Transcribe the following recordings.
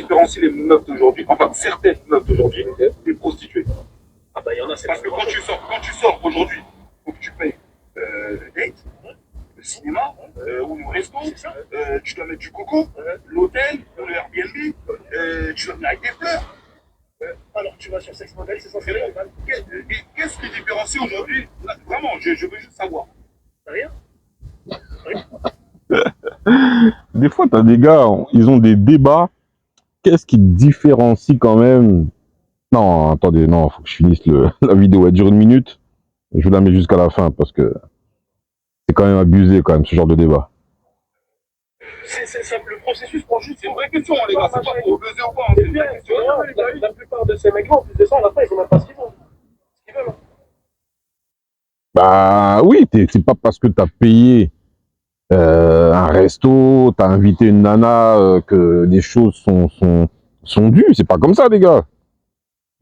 différencie les meufs d'aujourd'hui, enfin certaines meufs d'aujourd'hui, des prostituées? Ah bah il y en a, c'est parce que quand tu sors aujourd'hui, faut que tu payes le date, le cinéma ou le resto, tu dois mettre du coco, l'hôtel, le Airbnb, tu dois venir avec des fleurs. Alors tu vas sur Sex Model, c'est censé être normal. Qu'est-ce qui différencie aujourd'hui? Vraiment, je veux juste savoir. Rien. Des fois, t'as des gars, ils ont des débats. Qu'est-ce qui différencie quand même? Non, attendez, non, faut que je finisse la vidéo. Elle dure 1 minute. Je vous la mets jusqu'à la fin parce que c'est quand même abusé, quand même, ce genre de débat. Le processus prend juste. C'est une vraie question, les gars. C'est pas pour buzzer ou pas. C'est une vraie question. La plupart de ces mecs-là, en plus de ça, à la fin, ils ont même pas ce qu'ils veulent. Bah oui, c'est pas parce que t'as payé un resto, t'as invité une nana que les choses sont dues. C'est pas comme ça, les gars.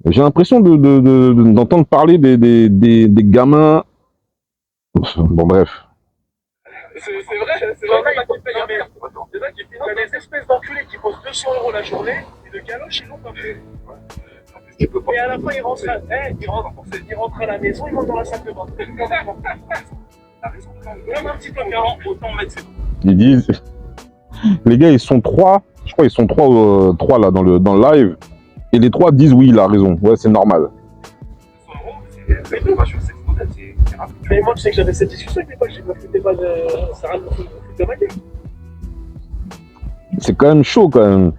J'ai l'impression d'entendre parler des gamins. Bon, bref. C'est vrai, c'est vrai qui payent un mec. C'est vrai qu'ils filment des espèces d'enculés qui posent 200 € la journée et de galoches, ils l'ont pas fait. Et à la fin, ils rentrent à la maison, ils vont dans la salle de bain. Comme un petit peu autant mettre ses. Ils disent, les gars, ils sont 3, je crois qu'ils sont 3 là dans le live, et les 3 disent oui, il a raison, ouais, c'est normal. 100 €, c'est pas sur Sex Model, c'est rapide. Mais moi, tu sais que j'avais cette discussion avec mes potes, je me foutais pas de. Ça rame de ma gueule. C'est quand même chaud, quand même.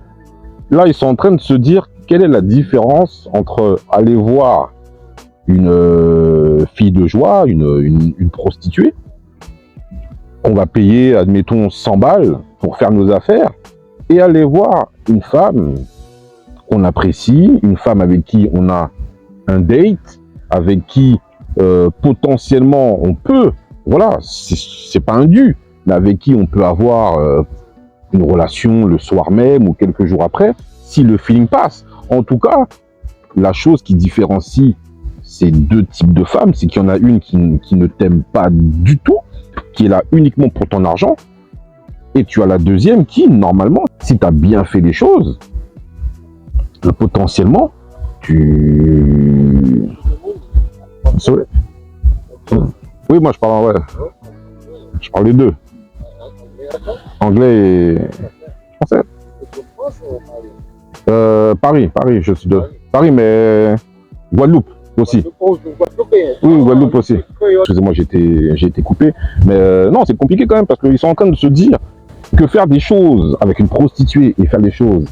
Là, ils sont en train de se dire quelle est la différence entre aller voir une fille de joie, une prostituée, qu'on va payer, admettons, 100 balles pour faire nos affaires, et aller voir une femme qu'on apprécie, une femme avec qui on a un date, avec qui potentiellement on peut, voilà, c'est pas un dû, mais avec qui on peut avoir une relation le soir même ou quelques jours après, si le feeling passe. En tout cas, la chose qui différencie ces 2 types de femmes, c'est qu'il y en a une qui ne t'aime pas du tout, qui est là uniquement pour ton argent, et tu as la deuxième qui, normalement, si tu as bien fait les choses, potentiellement, tu... Oui, moi je parle, ouais. Je parle les 2. Anglais et français. Paris, je suis de Paris, mais Guadeloupe aussi. Oui, Guadeloupe aussi. Excusez-moi, j'ai été coupé. Mais non, c'est compliqué quand même parce qu'ils sont en train de se dire que faire des choses avec une prostituée et faire des choses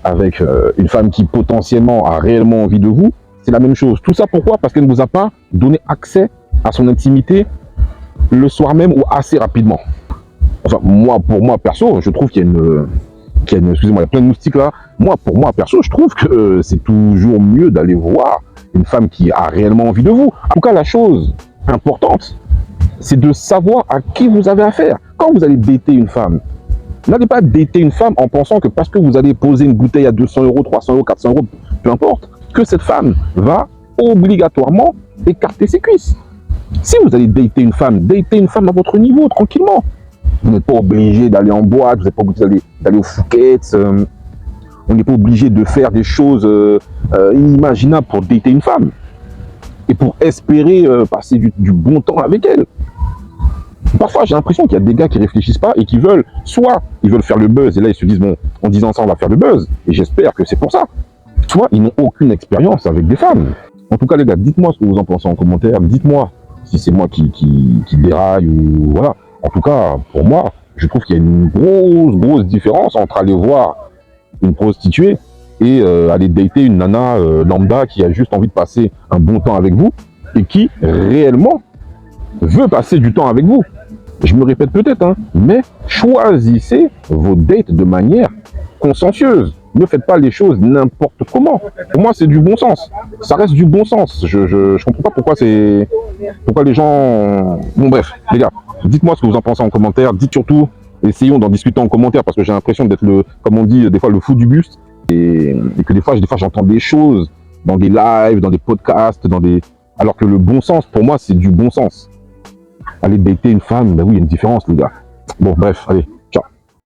avec une femme qui potentiellement a réellement envie de vous, c'est la même chose. Tout ça pourquoi? Parce qu'elle ne vous a pas donné accès à son intimité le soir même ou assez rapidement. Enfin, pour moi perso, je trouve qu'il y a excusez-moi, il y a plein de moustiques là. Pour moi perso, je trouve que c'est toujours mieux d'aller voir une femme qui a réellement envie de vous. En tout cas, la chose importante, c'est de savoir à qui vous avez affaire. Quand vous allez dater une femme, n'allez pas dater une femme en pensant que parce que vous allez poser une bouteille à 200 €, 300 €, 400 €, peu importe, que cette femme va obligatoirement écarter ses cuisses. Si vous allez dater une femme à votre niveau, tranquillement. Vous n'êtes pas obligé d'aller en boîte, vous n'êtes pas obligé d'aller au Fouquet's, on n'est pas obligé de faire des choses inimaginables pour dater une femme et pour espérer passer du bon temps avec elle. Parfois, j'ai l'impression qu'il y a des gars qui réfléchissent pas et qui veulent, soit ils veulent faire le buzz et là ils se disent bon, en disant ça on va faire le buzz et j'espère que c'est pour ça. Soit ils n'ont aucune expérience avec des femmes. En tout cas les gars, dites-moi ce que vous en pensez en commentaire, dites-moi si c'est moi qui déraille ou voilà. En tout cas, pour moi, je trouve qu'il y a une grosse différence entre aller voir une prostituée et aller dater une nana lambda qui a juste envie de passer un bon temps avec vous et qui réellement veut passer du temps avec vous. Je me répète peut-être, hein, mais choisissez vos dates de manière consciencieuse. Ne faites pas les choses n'importe comment. Pour moi, c'est du bon sens. Ça reste du bon sens. Je comprends pas pourquoi les gens... Bon bref, les gars, dites-moi ce que vous en pensez en commentaire. Dites surtout, essayons d'en discuter en commentaire parce que j'ai l'impression d'être comme on dit, des fois le fou du buste. Et que des fois j'entends des choses dans des lives, dans des podcasts, alors que le bon sens, pour moi, c'est du bon sens. Aller dater une femme, ben oui, il y a une différence, les gars. Bon, bref, allez.